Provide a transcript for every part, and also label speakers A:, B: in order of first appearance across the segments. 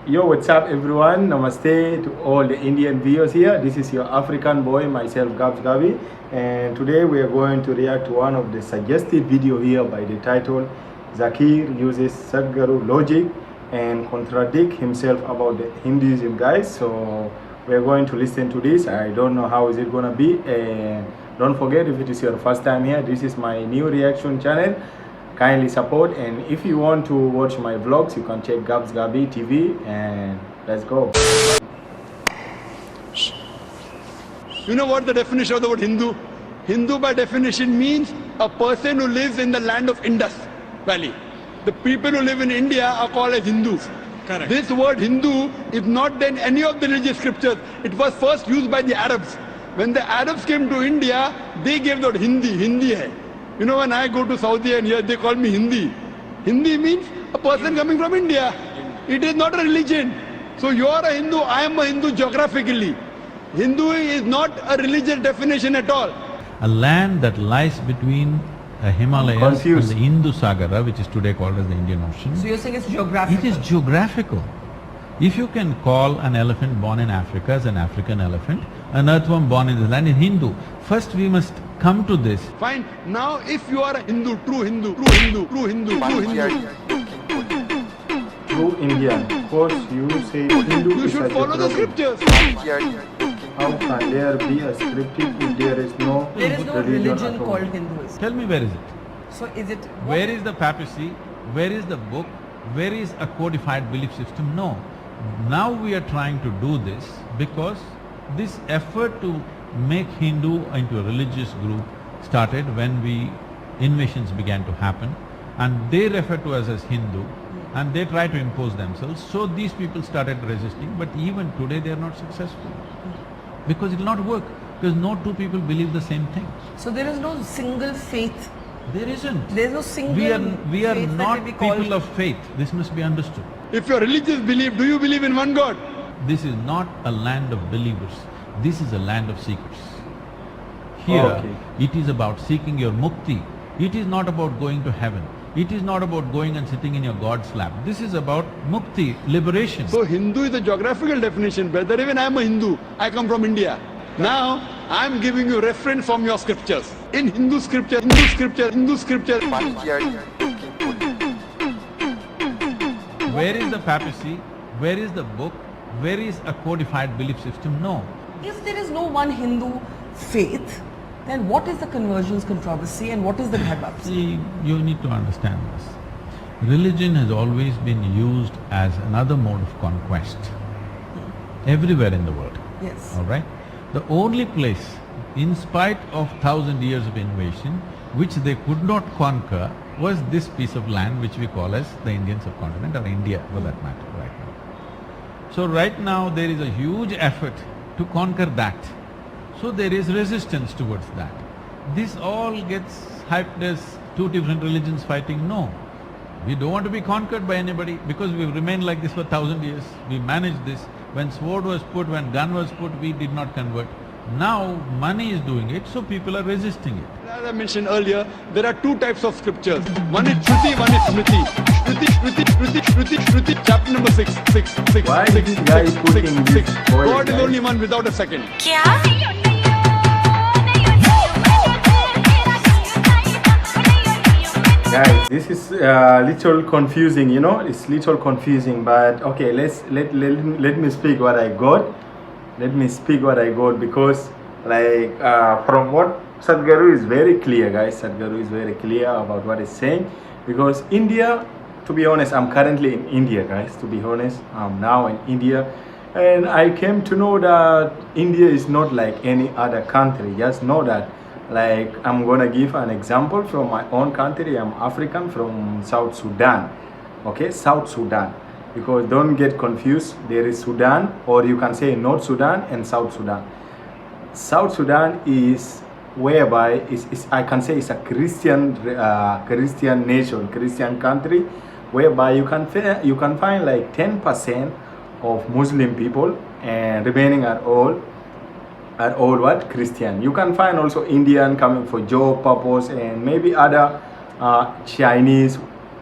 A: Yo, what's up everyone? Namaste to all the Indian viewers here. This is your African boy, myself Gabs Gabi, and today we are going to react to one of the suggested video here by the title Zakir uses Sadhguru logic and contradict himself about the Hinduism, guys. So we are going to listen to this. I don't know how is it gonna be, and don't forget, if it is your first time here, this is my new reaction channel. Kindly support, and if you want to watch my vlogs, you can check Gabs Gabi TV, and let's go.
B: You know what the definition of the word Hindu? Hindu by definition means a person who lives in the land of Indus Valley. The people who live in India are called as Hindus.
C: Correct.
B: This word Hindu is not in any of the religious scriptures. It was first used by the Arabs. When the Arabs came to India, they gave the word Hindi hai. You know, when I go to Saudi and here they call me Hindi. Hindi means a person coming from India. It is not a religion. So you are a Hindu, I am a Hindu geographically. Hindu is not a religious definition at all.
C: A land that lies between the Himalayas and the Hindu Sagara, which is today called as the Indian Ocean.
D: So you're saying it's geographical?
C: It is geographical. If you can call an elephant born in Africa as an African elephant, an earthworm born in this land is Hindu. First we must come to this.
B: Fine. Now if you are a Hindu, true Hindu, true Hindu, true Hindu, true Hindu.
A: True Indian. Of course, you say Hindu
B: You
A: is
B: should
A: such a
B: follow the
A: problem.
B: scriptures.
A: How can there be a scripture if there is no
D: There is no
A: religion
D: religion
A: at all?
D: called Hinduism.
C: Tell me, where is it?
D: So is it...
C: Where is the papacy? Where is the book? Where is a codified belief system? No. Now we are trying to do this because this effort to make Hindu into a religious group started when invasions began to happen, and they refer to us as Hindu, and they try to impose themselves. So these people started resisting, but even today they are not successful because it will not work, because no two people believe the same thing.
D: So there is no single faith.
C: There isn't.
D: There is no single
C: We are
D: faith that
C: not
D: will be called...
C: people of faith. This must be understood.
B: If your religious belief, do you believe in one God?
C: This is not a land of believers. This is a land of seekers. Here, it is about seeking your mukti. It is not about going to heaven. It is not about going and sitting in your God's lap. This is about mukti, liberation.
B: So Hindu is a geographical definition, brother. Even I am a Hindu. I come from India. Now, I am giving you reference from your scriptures. In Hindu scripture,
C: Where is the papacy? Where is the book? Where is a codified belief system? No.
D: If there is no one Hindu faith, then what is the conversions controversy and what is the dharma?
C: See, you need to understand this. Religion has always been used as another mode of conquest everywhere in the world.
D: Yes.
C: All right? The only place, in spite of 1,000 years of invasion, which they could not conquer was this piece of land which we call as the Indian subcontinent, or India for that matter right now. So right now there is a huge effort to conquer that. So there is resistance towards that. This all gets hyped as two different religions fighting. No. We don't want to be conquered by anybody because we've remained like this for 1,000 years. We managed this. When sword was put, when gun was put, we did not convert. Now money is doing it, so people are resisting it.
B: As I mentioned earlier, there are two types of scriptures. One is Shruti, one is Smriti. Shruti, chapter number 6.
A: Why is this guy putting this boy,
B: God is
A: guys?
B: only one without a second.
A: Guys, this is little confusing, you know, it's little confusing, but okay, let me speak what I got. Let me speak what I got, because like from what Sadhguru is very clear, guys. Sadhguru is very clear about what he's saying, because India, to be honest, I'm currently in India, guys, to be honest. I'm now in India, and I came to know that India is not like any other country. Just know that. Like, I'm gonna give an example from my own country. I'm African from South Sudan. Okay, South Sudan. Because don't get confused, there is Sudan, or you can say North Sudan and South Sudan. South Sudan is whereby I can say it's a Christian nation, Christian country, whereby you can find like 10% of Muslim people, and remaining are all what? Christian. You can find also Indian coming for job purpose, and maybe other Chinese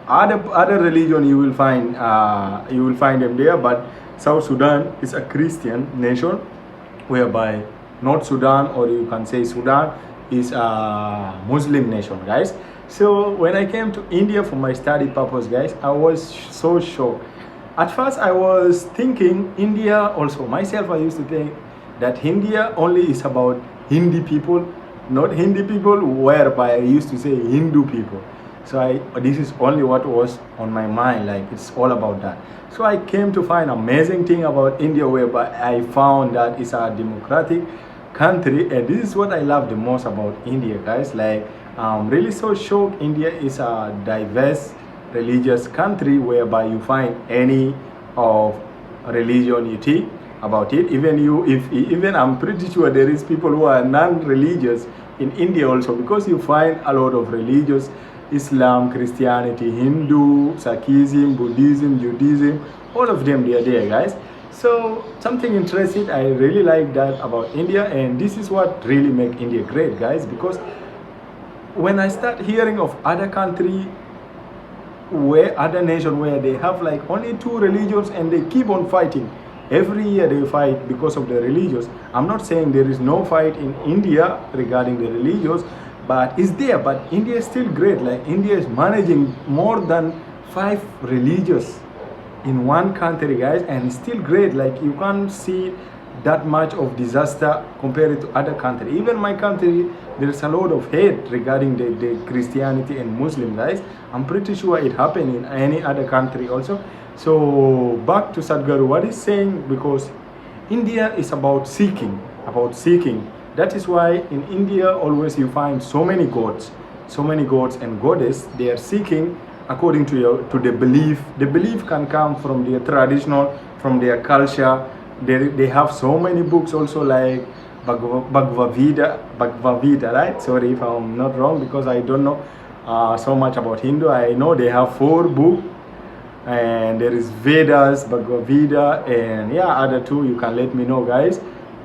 A: other religion you will find them there, but South Sudan is a Christian nation, whereby North Sudan, or you can say Sudan, is a Muslim nation, guys. So when I came to India for my study purpose, guys, I was so shocked. At first I was thinking India also, myself I used to think that India only is about Hindi people, not Hindi people, whereby I used to say Hindu people. So this is only what was on my mind, like it's all about that. So I came to find amazing thing about India, whereby I found that it's a democratic country, and this is what I love the most about India, guys. Like I'm really so shocked. India is a diverse religious country, whereby you find any of religion you think about it. Even I'm pretty sure there is people who are non-religious in India also, because you find a lot of religious, Islam, Christianity, Hindu, Sikhism, Buddhism, Judaism, all of them, they are there, guys. So something interesting, I really like that about India, and this is what really make India great, guys, because when I start hearing of other country, other nation where they have like only 2 religions and they keep on fighting, every year they fight because of the religions. I'm not saying there is no fight in India regarding the religions, but it's there. But India is still great. Like India is managing more than 5 religions in one country, guys, and it's still great. Like you can't see that much of disaster compared to other countries. Even my country, there's a lot of hate regarding the Christianity and Muslim, guys. I'm pretty sure it happened in any other country also. So back to Sadhguru, what he's saying, because India is about seeking. That is why in India always you find so many gods and goddess. They are seeking according to the belief. The belief can come from their traditional, from their culture. They have so many books also, like Bhagavad Gita, right? Sorry if I'm not wrong, because I don't know so much about Hindu. I know they have 4 books, and there is Vedas, Bhagavad Gita, and yeah, other 2 you can let me know, guys.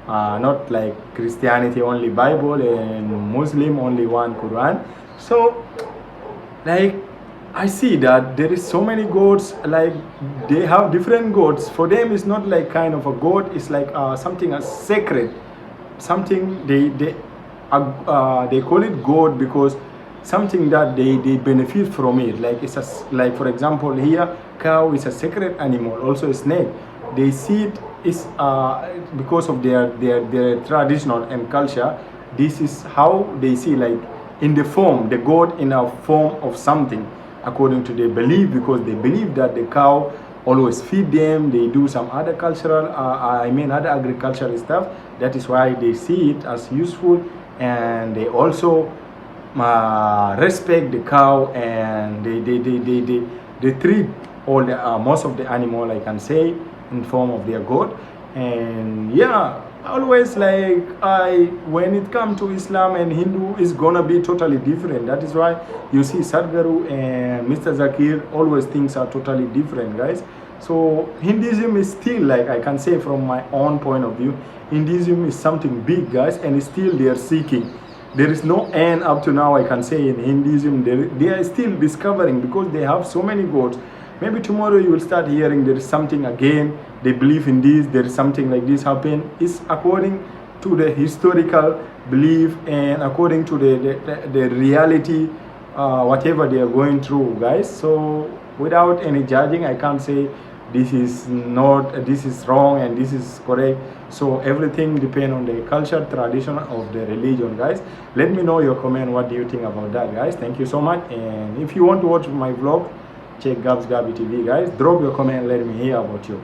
A: Not like Christianity only Bible, and Muslim only 1 Quran. So like I see that there is so many gods, like they have different gods. For them it's not like kind of a god, it's like something as sacred, something they call it god because something that they benefit from it. Like it's like for example here, cow is a sacred animal, also a snake. They see it is because of their traditional and culture. This is how they see, like in the form, the god in a form of something, according to their belief, because they believe that the cow always feed them. They do some other cultural, other agricultural stuff. That is why they see it as useful, and they also respect the cow, and they treat all the most of the animal, I can say, in form of their god. And yeah, always like when it comes to Islam and Hindu, is gonna be totally different. That is why you see Sadhguru and Mr. Zakir always things are totally different, guys. So Hinduism is still, like I can say from my own point of view, Hinduism is something big, guys, and still they are seeking. There is no end up to now, I can say, in Hinduism. They are still discovering, because they have so many gods. Maybe tomorrow you will start hearing there is something again, they believe in this, there is something like this happen. It's according to the historical belief and according to the reality, whatever they are going through, guys. So without any judging, I can't say this is wrong and this is correct. So everything depends on the culture, tradition of the religion, guys. Let me know your comment, what do you think about that, guys. Thank you so much. And if you want to watch my vlog, check Gabs Gabi TV, guys. Drop your comment, let me hear about you.